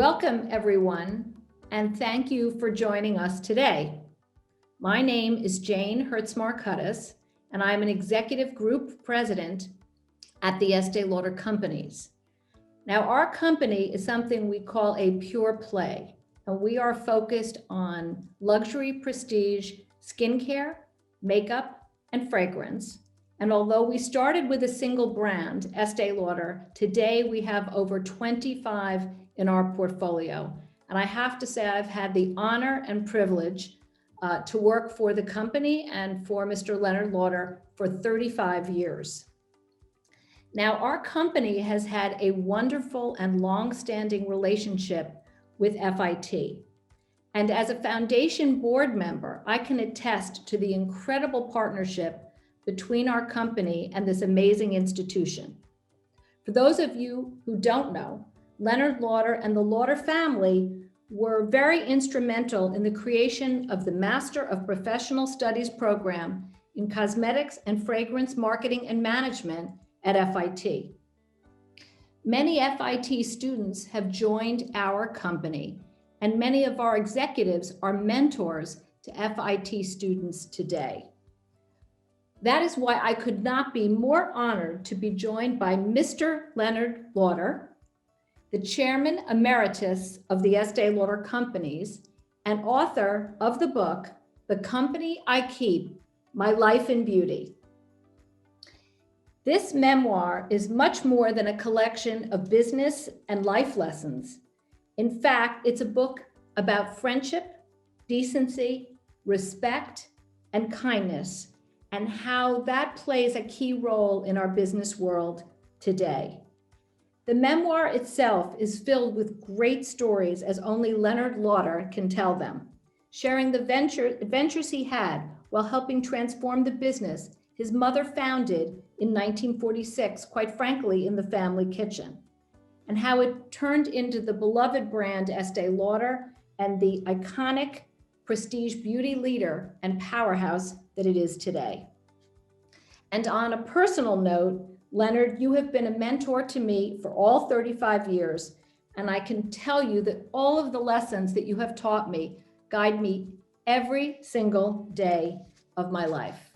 Welcome, everyone, and thank you for joining us today. My name is Jane Hertzmark Hudis, and I'm an executive group president at the Estée Lauder Companies. Now, our company is something we call a pure play, and we are focused on luxury prestige skincare, makeup, and fragrance. And although we started with a single brand, Estée Lauder, today we have over 25 in our portfolio. And I have to say, I've had the honor and privilege to work for the company and for Mr. Leonard Lauder for 35 years. Now, our company has had a wonderful and long-standing relationship with FIT. And as a foundation board member, I can attest to the incredible partnership between our company and this amazing institution. For those of you who don't know, Leonard Lauder and the Lauder family were very instrumental in the creation of the Master of Professional Studies program in Cosmetics and Fragrance Marketing and Management at FIT. Many FIT students have joined our company, and many of our executives are mentors to FIT students today. That is why I could not be more honored to be joined by Mr. Leonard Lauder, the Chairman Emeritus of the Estée Lauder Companies and author of the book, The Company I Keep, My Life in Beauty. This memoir is much more than a collection of business and life lessons. In fact, it's a book about friendship, decency, respect, and kindness, and how that plays a key role in our business world today. The memoir itself is filled with great stories as only Leonard Lauder can tell them, sharing the adventures he had while helping transform the business his mother founded in 1946, quite frankly, in the family kitchen, and how it turned into the beloved brand Estée Lauder and the iconic prestige beauty leader and powerhouse that it is today. And on a personal note, Leonard, you have been a mentor to me for all 35 years, and I can tell you that all of the lessons that you have taught me guide me every single day of my life.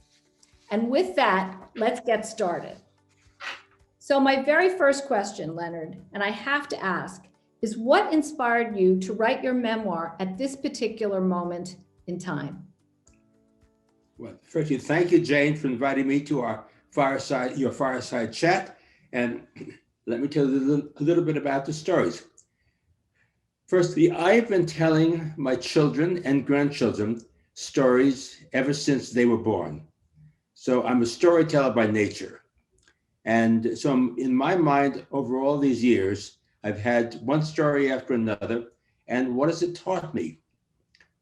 And with that, let's get started. So my very first question, Leonard, and I have to ask, is what inspired you to write your memoir at this particular moment in time? Well, firstly, thank you, Jane, for inviting me to your fireside chat. And let me tell you a little bit about the stories. Firstly, I've been telling my children and grandchildren stories ever since they were born. So I'm a storyteller by nature. And so in my mind, over all these years, I've had one story after another. And what has it taught me?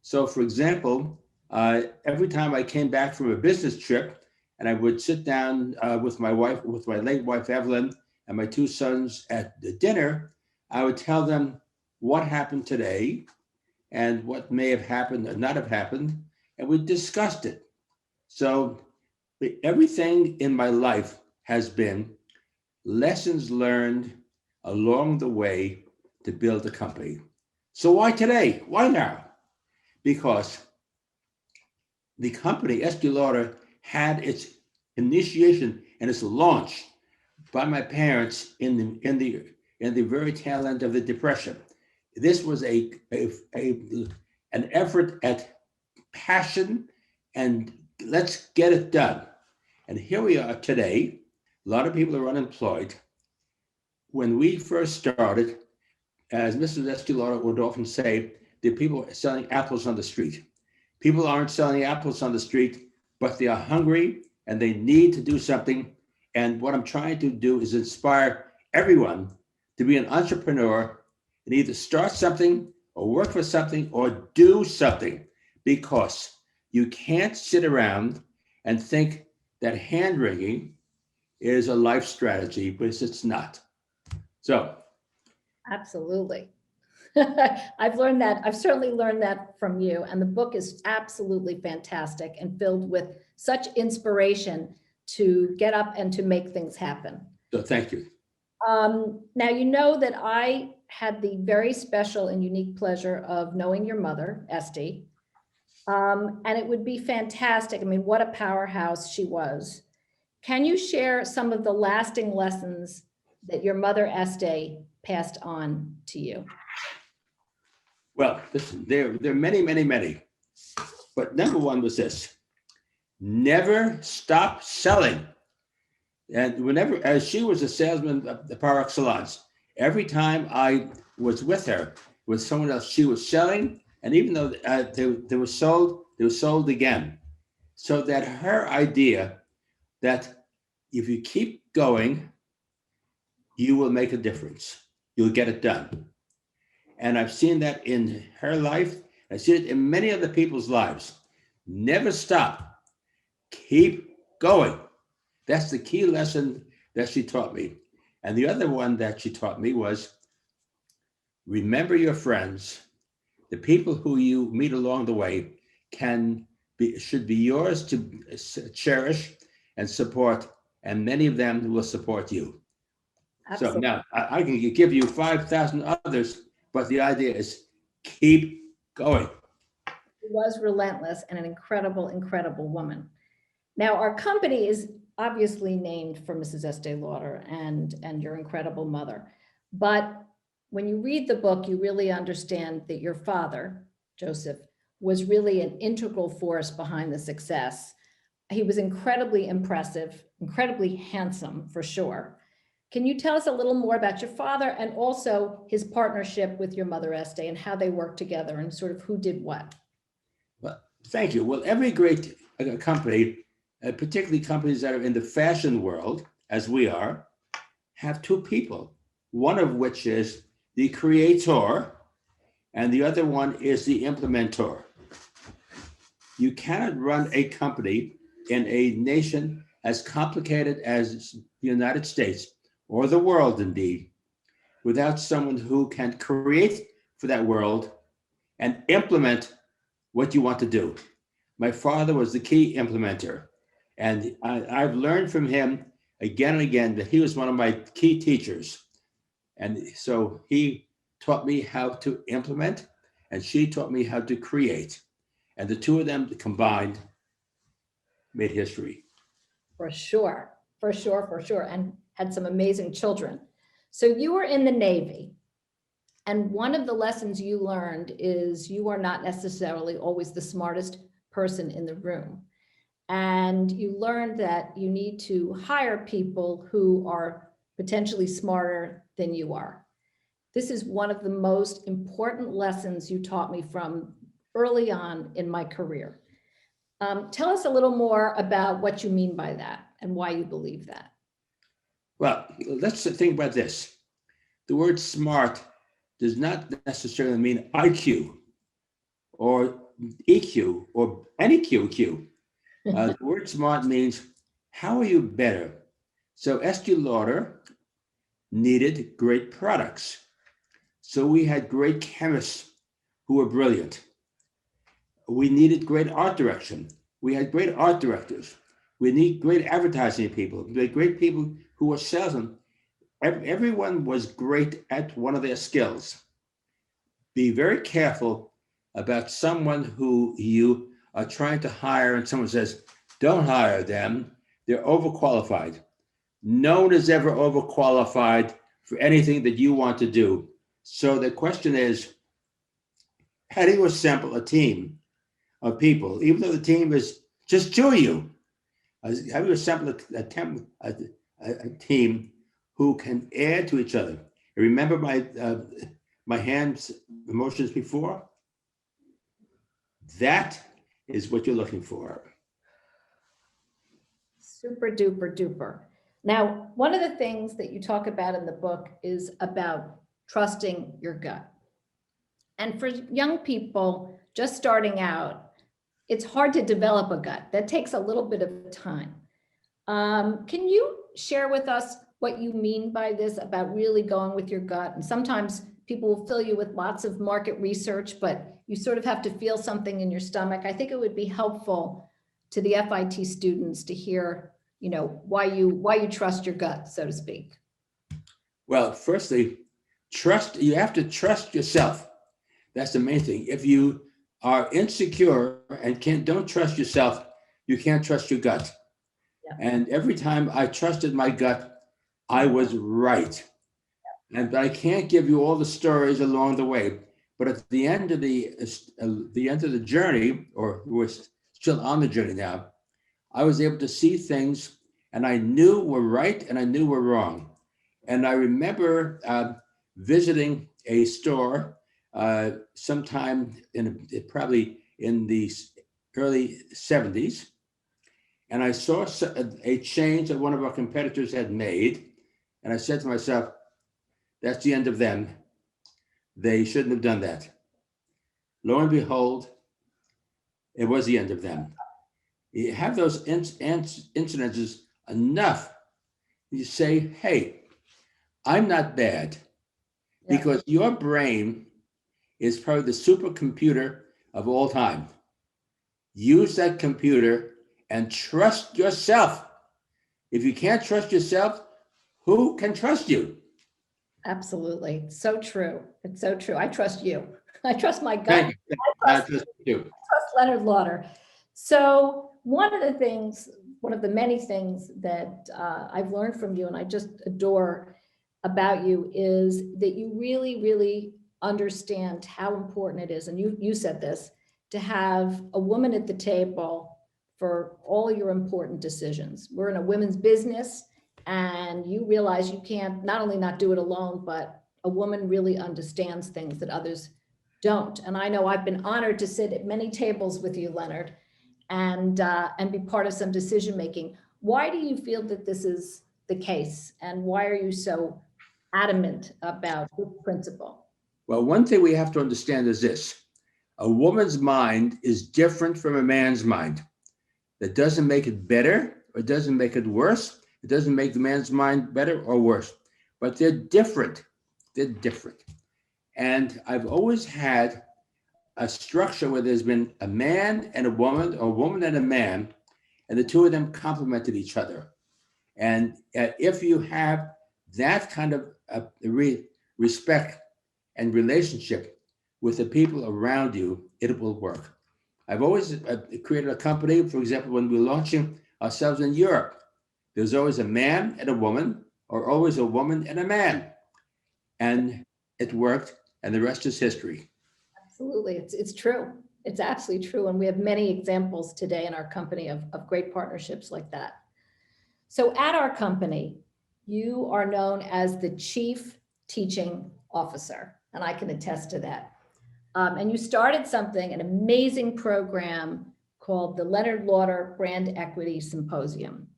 So for example, every time I came back from a business trip, and I would sit down with my late wife, Evelyn, and my two sons at the dinner, I would tell them what happened today and what may have happened or not have happened, and we discussed it. So everything in my life has been lessons learned along the way to build a company. So why today? Why now? Because the company, Estée Lauder, had its initiation and its launch by my parents in the very tail end of the Depression. This was an effort at passion and let's get it done. And here we are today. A lot of people are unemployed. When we first started, as Mrs. Estée Lauder would often say, the people are selling apples on the street. People aren't selling apples on the street, but they are hungry and they need to do something. And what I'm trying to do is inspire everyone to be an entrepreneur and either start something or work for something or do something, because you can't sit around and think that hand-wringing is a life strategy, because it's not. So. Absolutely. I've certainly learned that from you, and the book is absolutely fantastic and filled with such inspiration to get up and to make things happen. So thank you. Now, you know that I had the very special and unique pleasure of knowing your mother, Estée. And it would be fantastic. I mean, what a powerhouse she was. Can you share some of the lasting lessons that your mother, Estée, passed on to you? Well, listen, there are many, many, many. But number one was this: never stop selling. And whenever, as she was a salesman par excellence, every time I was with her, with someone else, she was selling. And even though they were sold again. So that her idea that if you keep going, you will make a difference. You'll get it done. And I've seen that in her life. I've seen it in many other people's lives. Never stop. Keep going. That's the key lesson that she taught me. And the other one that she taught me was, remember your friends. The people who you meet along the way should be yours to cherish and support, and many of them will support you. Absolutely. So now I can give you 5,000 others, but the idea is keep going. She was relentless and an incredible, incredible woman. Now, our company is obviously named for Mrs. Estée Lauder and your incredible mother. But when you read the book, you really understand that your father, Joseph, was really an integral force behind the success. He was incredibly impressive, incredibly handsome for sure. Can you tell us a little more about your father and also his partnership with your mother, Estée, and how they worked together and sort of who did what? Well, thank you. Well, every great company, particularly companies that are in the fashion world, as we are, have two people, one of which is the creator, and the other one is the implementer. You cannot run a company in a nation as complicated as the United States, or the world indeed, without someone who can create for that world and implement what you want to do. My father was the key implementer. And I've learned from him again and again that he was one of my key teachers. And so he taught me how to implement, and she taught me how to create. And the two of them combined made history. For sure, for sure, for sure. And had some amazing children. So you were in the Navy. And one of the lessons you learned is you are not necessarily always the smartest person in the room. And you learned that you need to hire people who are potentially smarter than you are. This is one of the most important lessons you taught me from early on in my career. Tell us a little more about what you mean by that and why you believe that. Well, let's think about this. The word smart does not necessarily mean IQ or EQ or any QQ. The word smart means, how are you better? So Estée Lauder needed great products. So we had great chemists who were brilliant. We needed great art direction. We had great art directors. We need great advertising people. We had great people who were salesmen. Everyone was great at one of their skills. Be very careful about someone who you are trying to hire and someone says, don't hire them. They're overqualified. No one is ever overqualified for anything that you want to do. So the question is, how do you assemble a team of people, even though the team is just two of you? How do you assemble a team who can add to each other? Remember my hands emotions before? That is what you're looking for. Super duper duper. Now, one of the things that you talk about in the book is about trusting your gut. And for young people just starting out, it's hard to develop a gut. That takes a little bit of time. Can you share with us what you mean by this about really going with your gut? And sometimes people will fill you with lots of market research, but you sort of have to feel something in your stomach. I think it would be helpful to the FIT students to hear, why you trust your gut, so to speak. Well, firstly, You have to trust yourself. That's the main thing. If you are insecure and don't trust yourself, you can't trust your gut. Yeah. And every time I trusted my gut, I was right. And I can't give you all the stories along the way. But at the end of the journey, or we're still on the journey now, I was able to see things, and I knew were right and I knew were wrong. And I remember visiting a store sometime probably in the early 70s, and I saw a change that one of our competitors had made, and I said to myself, "That's the end of them. They shouldn't have done that." Lo and behold, it was the end of them. You have those incidences enough, you say, "Hey, I'm not bad," because your brain is probably the supercomputer of all time. Use that computer and trust yourself. If you can't trust yourself, who can trust you? Absolutely. So true. It's so true. I trust you. I trust my gut. Thank you. I trust Leonard Lauder. So one of the many things that I've learned from you, and I just adore about you, is that you really, really understand how important it is. And you said this, to have a woman at the table for all your important decisions. We're in a women's business, and you realize you can't not only not do it alone, but a woman really understands things that others don't. And I know I've been honored to sit at many tables with you, Leonard, and be part of some decision making. Why do you feel that this is the case, and why are you so adamant about this principle? Well, one thing we have to understand is this: a woman's mind is different from a man's mind. That doesn't make it better, or doesn't make it worse. It doesn't make the man's mind better or worse, but they're different. They're different. And I've always had a structure where there's been a man and a woman, or a woman and a man, and the two of them complemented each other. And if you have that kind of respect and relationship with the people around you, it will work. I've always created a company, for example, when we were launching ourselves in Europe, there's always a man and a woman, or always a woman and a man. And it worked, and the rest is history. Absolutely. It's true. It's absolutely true. And we have many examples today in our company of great partnerships like that. So at our company, you are known as the Chief Teaching Officer, and I can attest to that. And you started an amazing program called the Leonard Lauder Brand Equity Symposium.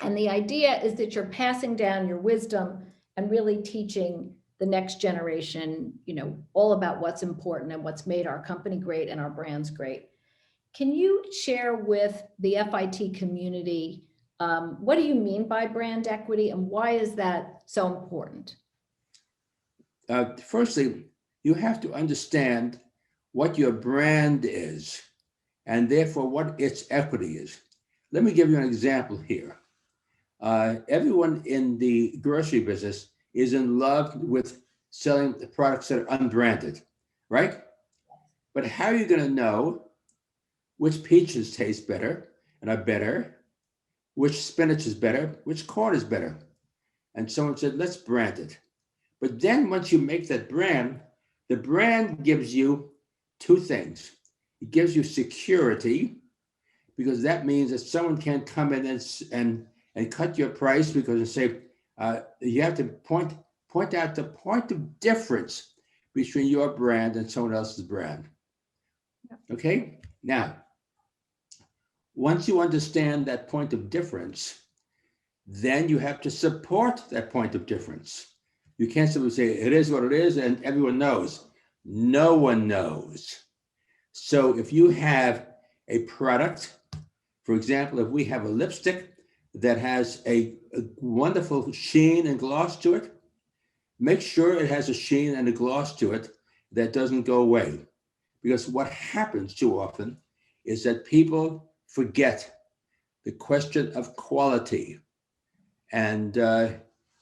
And the idea is that you're passing down your wisdom and really teaching the next generation, all about what's important and what's made our company great and our brands great. Can you share with the FIT community, what do you mean by brand equity, and why is that so important? Firstly, you have to understand what your brand is, and therefore what its equity is. Let me give you an example here. Everyone in the grocery business is in love with selling the products that are unbranded, right? But how are you going to know which peaches taste better and are better, which spinach is better, which corn is better? And someone said, let's brand it. But then once you make that brand, the brand gives you two things. It gives you security, because that means that someone can't come in and cut your price, because they say you have to point out the point of difference between your brand and someone else's brand. Okay? Now, once you understand that point of difference, then you have to support that point of difference. You can't simply say it is what it is and everyone knows. No one knows. So if you have a product, for example, if we have a lipstick that has a wonderful sheen and gloss to it, make sure it has a sheen and a gloss to it that doesn't go away. Because what happens too often is that people forget the question of quality. And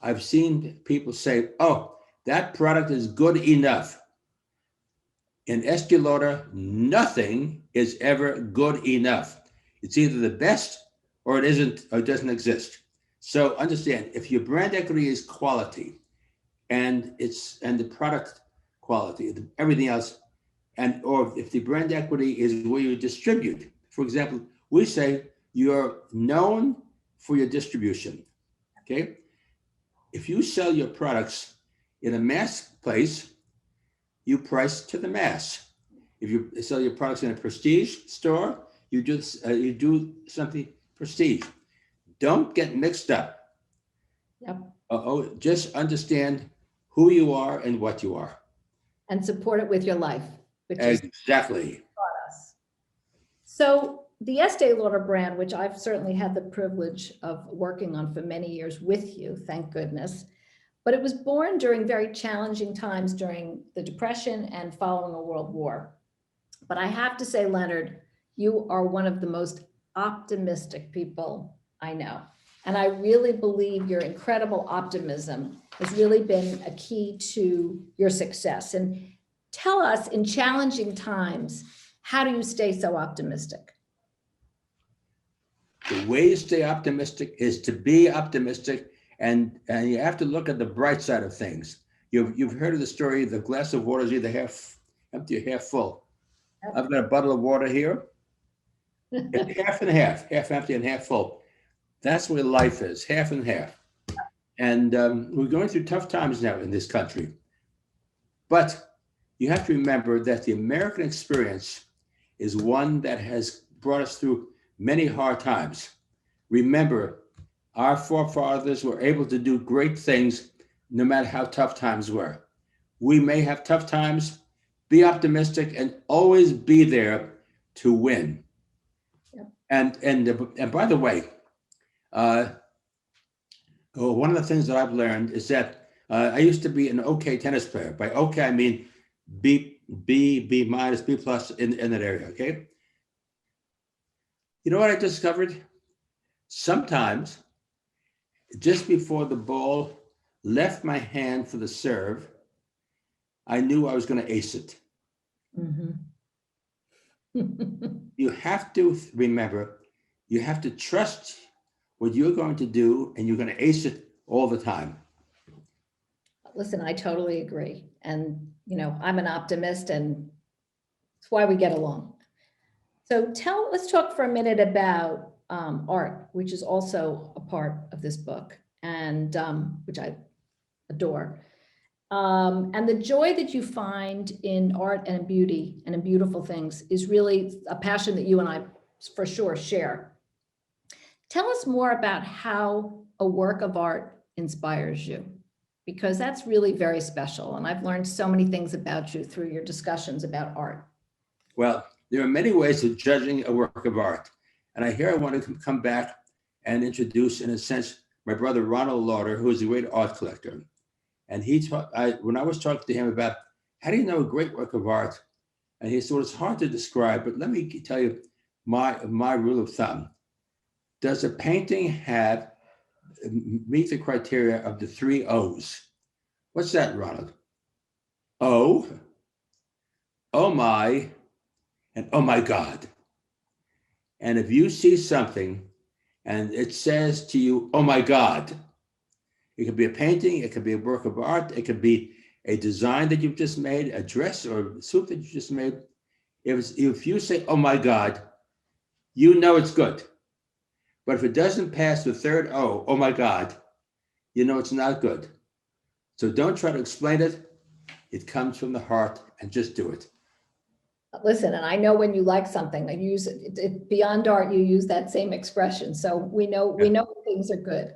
I've seen people say, oh, That product is good enough. In Estée Lauder, nothing is ever good enough. It's either the best or it isn't, or it doesn't exist. So understand, if your brand equity is quality and the product quality, everything else, or if the brand equity is where you distribute. For example, we say you're known for your distribution, okay? If you sell your products in a mass place, you price to the mass. If you sell your products in a prestige store, you do something prestige. Don't get mixed up. Yep. Just understand who you are and what you are. And support it with your life, which is exactly. us. So the Estee Lauder brand, which I've certainly had the privilege of working on for many years with you, thank goodness, but it was born during very challenging times during the Depression and following a world war. But I have to say, Leonard, you are one of the most optimistic people I know. And I really believe your incredible optimism has really been a key to your success. And tell us, in challenging times, how do you stay so optimistic? The way to stay optimistic is to be optimistic, and you have to look at the bright side of things. You've heard of the story, the glass of water is either half empty or half full. Yep. I've got a bottle of water here. It's half and half empty and half full. That's where life is, half and half. And we're going through tough times now in this country. But you have to remember that the American experience is one that has brought us through many hard times. Remember, our forefathers were able to do great things no matter how tough times were. We may have tough times. Be optimistic and always be there to win. Yep. And by the way, one of the things that I've learned is that I used to be an okay tennis player. By okay, I mean B minus, B plus in that area, okay? You know what I discovered? Sometimes, just before the ball left my hand for the serve, I knew I was going to ace it. Mm-hmm. You have to remember, you have to trust what you're going to do, and you're going to ace it all the time. Listen, I totally agree. And, you know, I'm an optimist, and it's why we get along. So let's talk for a minute about art, which is also a part of this book, and which I adore. And the joy that you find in art and in beauty and in beautiful things is really a passion that you and I for sure share. Tell us more about how a work of art inspires you, because that's really very special. And I've learned so many things about you through your discussions about art. Well, there are many ways of judging a work of art. And I want to come back and introduce, in a sense, my brother Leonard Lauder, who is a great art collector. And when I was talking to him about, how do you know a great work of art? And he said, well, it's hard to describe, but let me tell you my rule of thumb. Does a painting meet the criteria of the 3 O's? What's that, Ronald? Oh my, and oh my God. And if you see something and it says to you, oh my God, it could be a painting, it could be a work of art, it could be a design that you've just made, a dress or a suit that you just made. If you say, oh my God, you know it's good. But if it doesn't pass the 3rd O, oh my God, you know it's not good. So don't try to explain it. It comes from the heart, and just do it. Listen, and I know when you like something, I use it beyond art, you use that same expression. So we know things are good.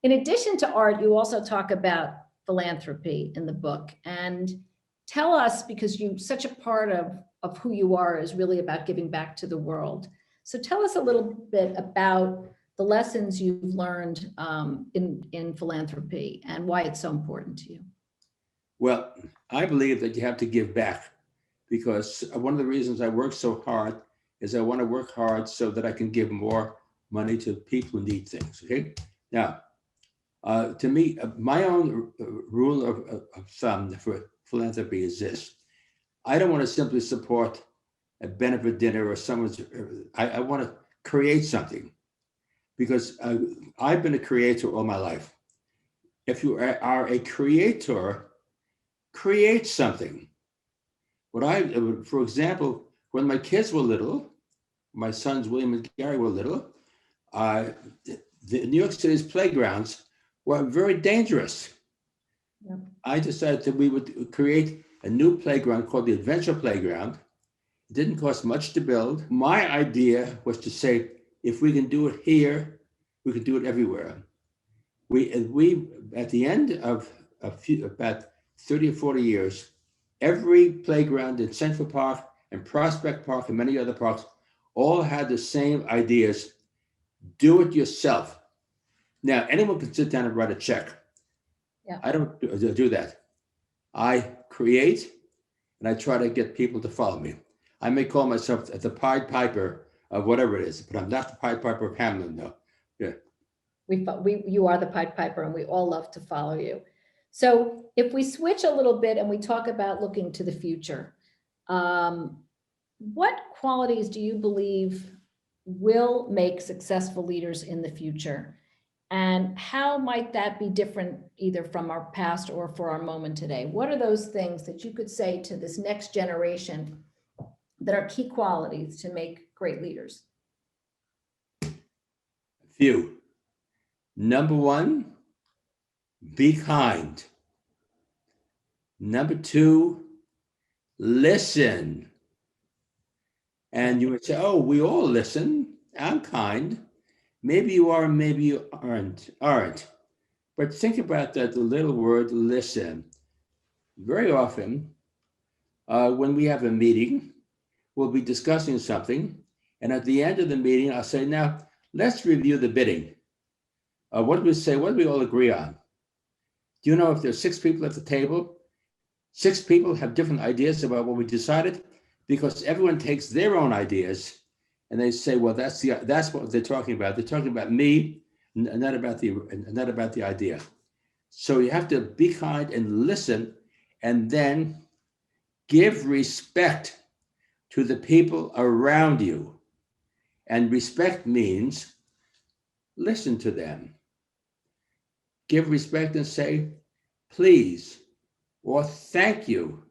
In addition to art, you also talk about philanthropy in the book. And tell us, because such a part of who you are is really about giving back to the world. So tell us a little bit about the lessons you've learned in philanthropy and why it's so important to you. Well, I believe that you have to give back, because one of the reasons I work so hard is I want to work hard so that I can give more money to people who need things, okay? Now, to me, my own rule of thumb for philanthropy is this. I don't want to simply support a benefit dinner or someone's, I want to create something, because I've been a creator all my life. If you are a creator, create something. For example, when my kids were little, my sons William and Gary were little, the New York City's playgrounds were very dangerous. Yep. I decided that we would create a new playground called the Adventure Playground. It didn't cost much to build. My idea was to say, if we can do it here, we can do it everywhere. We at the end of about 30 or 40 years, every playground in Central Park and Prospect Park and many other parks all had the same ideas. Do it yourself. Now, anyone can sit down and write a check. Yeah. I don't do that. I create and I try to get people to follow me. I may call myself the Pied Piper of whatever it is, but I'm not the Pied Piper of Hamlin, though. Yeah. You are the Pied Piper, and we all love to follow you. So if we switch a little bit and we talk about looking to the future, what qualities do you believe will make successful leaders in the future? And how might that be different either from our past or for our moment today? What are those things that you could say to this next generation that are key qualities to make great leaders? Few. Number one, be kind. Number two, listen. And you would say, oh, we all listen. I'm kind. Maybe you are, maybe you aren't. But think about that, the little word listen. Very often, when we have a meeting, we'll be discussing something. And at the end of the meeting, I'll say, now, let's review the bidding. What do we say? What do we all agree on? Do you know if there's 6 people at the table, 6 people have different ideas about what we decided? Because everyone takes their own ideas and they say, well, that's what they're talking about. They're talking about me, and not about the idea. So you have to be kind and listen, and then give respect to the people around you. And respect means listen to them. Give respect and say, please, or thank you,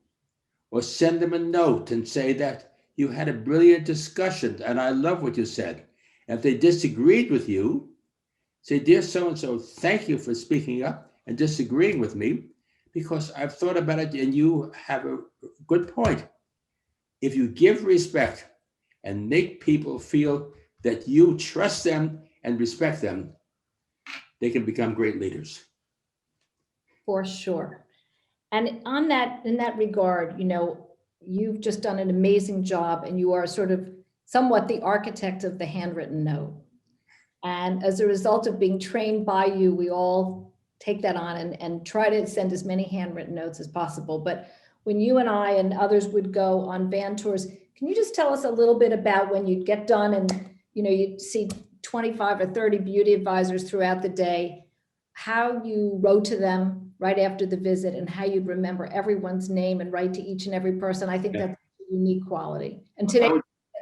or send them a note and say that you had a brilliant discussion and I love what you said. And if they disagreed with you, say, dear so-and-so, thank you for speaking up and disagreeing with me, because I've thought about it and you have a good point. If you give respect and make people feel that you trust them and respect them, they can become great leaders. For sure. And in that regard, you've just done an amazing job, and you are sort of somewhat the architect of the handwritten note. And as a result of being trained by you, we all take that on and try to send as many handwritten notes as possible. But when you and I and others would go on van tours, can you just tell us a little bit about when you'd get done and you'd see 25 or 30 beauty advisors throughout the day, how you wrote to them right after the visit and how you'd remember everyone's name and write to each and every person? I think that's a unique quality. And today,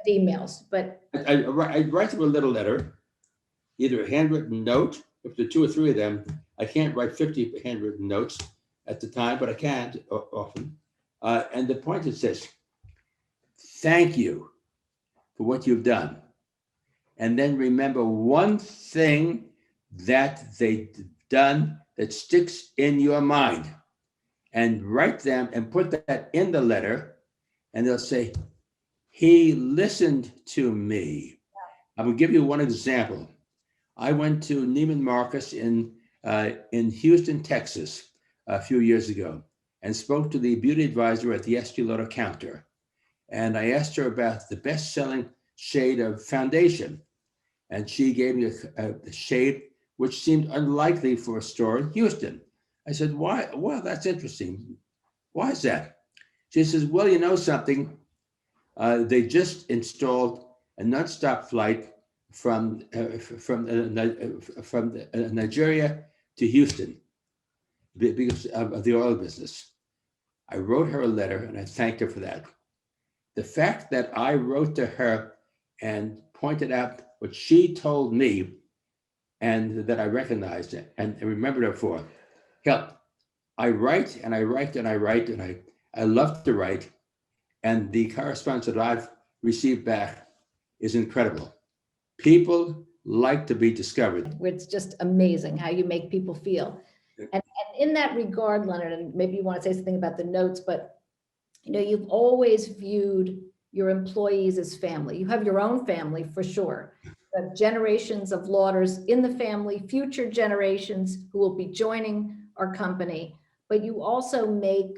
emails, but I write them a little letter, either a handwritten note. If there are 2 or 3 of them, I can't write 50 handwritten notes at the time, but I can often. And the point is this: thank you for what you've done. And then remember one thing that they've done that sticks in your mind, and write them and put that in the letter. And they'll say, he listened to me. I will give you one example. I went to Neiman Marcus in Houston, Texas, a few years ago, and spoke to the beauty advisor at the Estée Lauder counter. And I asked her about the best-selling shade of foundation. And she gave me a shade which seemed unlikely for a store in Houston. I said, why? Well, that's interesting. Why is that? She says, well, you know something? They just installed a nonstop flight from Nigeria to Houston. because of the oil business. I wrote her a letter and I thanked her for that. The fact that I wrote to her and pointed out what she told me and that I recognized it and remembered her for. Hell, I write and I write and I write and I love to write. And the correspondence that I've received back is incredible. People like to be discovered. It's just amazing how you make people feel. And in that regard, Leonard, and maybe you want to say something about the notes, but you've always viewed your employees as family. You have your own family for sure. You have generations of Lauders in the family, future generations who will be joining our company, but you also make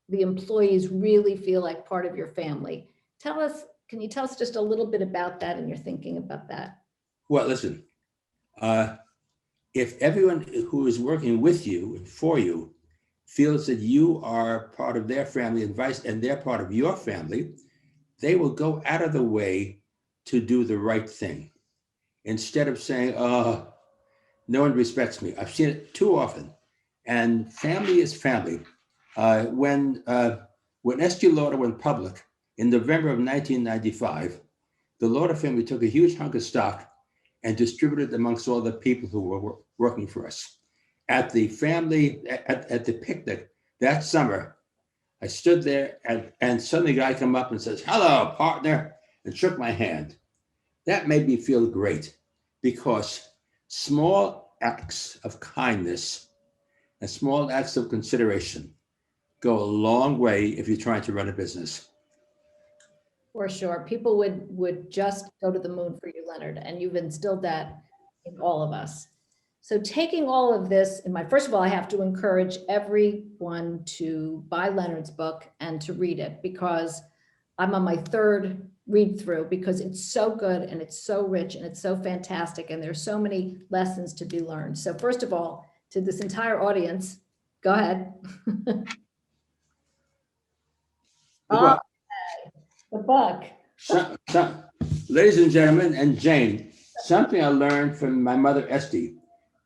the employees really feel like part of your family. Can you tell us just a little bit about that and your thinking about that? Well, listen, if everyone who is working with you and for you feels that you are part of their family and they're part of your family, they will go out of the way to do the right thing. Instead of saying, oh, no one respects me. I've seen it too often. And family is family. When Estée Lauder went public in November of 1995, the Lauder family took a huge hunk of stock and distributed amongst all the people who were working for us. At the picnic that summer, I stood there and suddenly a guy come up and says, hello, partner, and shook my hand. That made me feel great because small acts of kindness and small acts of consideration go a long way if you're trying to run a business. For sure. People would just go to the moon for you, Leonard, and you've instilled that in all of us. So taking all of this, first of all, I have to encourage everyone to buy Leonard's book and to read it because I'm on my third read through because it's so good and it's so rich and it's so fantastic and there's so many lessons to be learned. So first of all, to this entire audience, go ahead. The book. Ladies and gentlemen, and Jane, something I learned from my mother, Estée,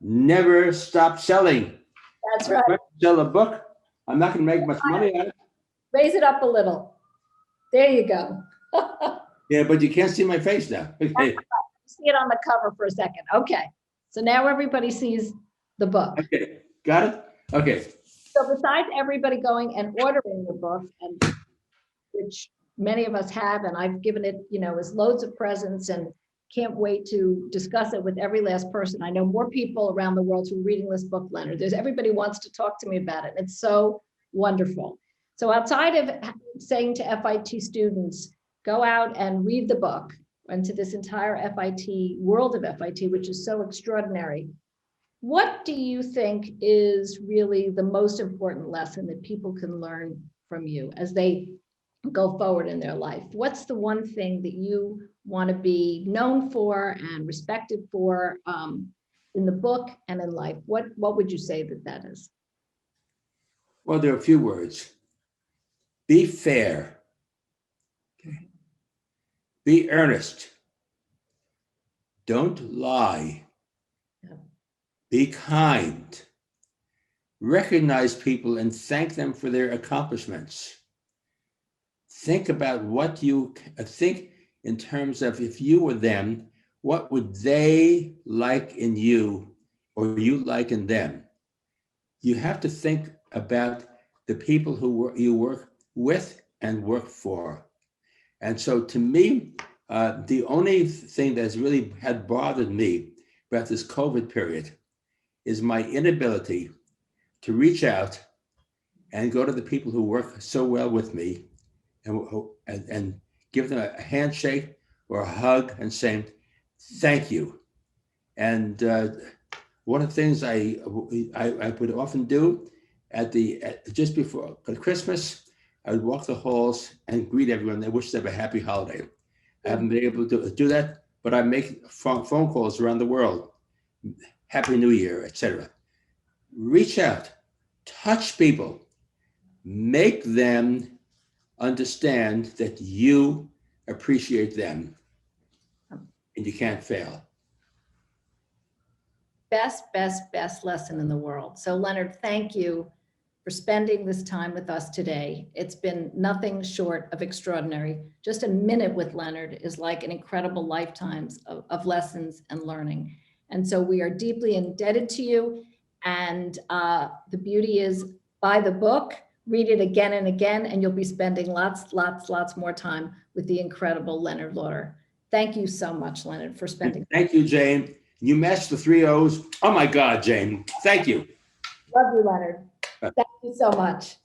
never stop selling. That's right. If I sell a book, I'm not going to make much money on it. Raise it up a little. There you go. Yeah, but you can't see my face now. Okay. See it on the cover for a second. Okay. So now everybody sees the book. Okay. Got it? Okay. So besides everybody going and ordering the book, and which many of us have, and I've given it, as loads of presents and can't wait to discuss it with every last person. I know more people around the world who are reading this book, Leonard. Everybody wants to talk to me about it. It's so wonderful. So outside of saying to FIT students, go out and read the book, and to this entire FIT, world of FIT, which is so extraordinary, what do you think is really the most important lesson that people can learn from you as they go forward in their life? What's the one thing that you want to be known for and respected for in the book and in life? What would you say that is? Well, there are a few words. Be fair. Okay. Be earnest. Don't lie. Yeah. Be kind. Recognize people and thank them for their accomplishments. Think about what you think in terms of if you were them, what would they like in you or you like in them? You have to think about the people who you work with and work for. And so to me, the only thing that's really had bothered me about this COVID period is my inability to reach out and go to the people who work so well with me and give them a handshake or a hug and saying, thank you. And one of the things I would often do just before Christmas, I would walk the halls and greet everyone and wish them a happy holiday. I haven't been able to do that, but I make phone calls around the world. Happy New Year, etc. Reach out, touch people, make them understand that you appreciate them and you can't fail. best lesson in the world. So Leonard, thank you for spending this time with us today. It's been nothing short of extraordinary. Just a minute with Leonard is like an incredible lifetimes of lessons and learning. And so we are deeply indebted to you. And the beauty is, buy the book, read it again and again, and you'll be spending lots more time with the incredible Leonard Lauder. Thank you so much, Leonard, for spending. Thank you, Jane. You matched the 3 O's. Oh my God, Jane. Thank you. Love you, Leonard. Thank you so much.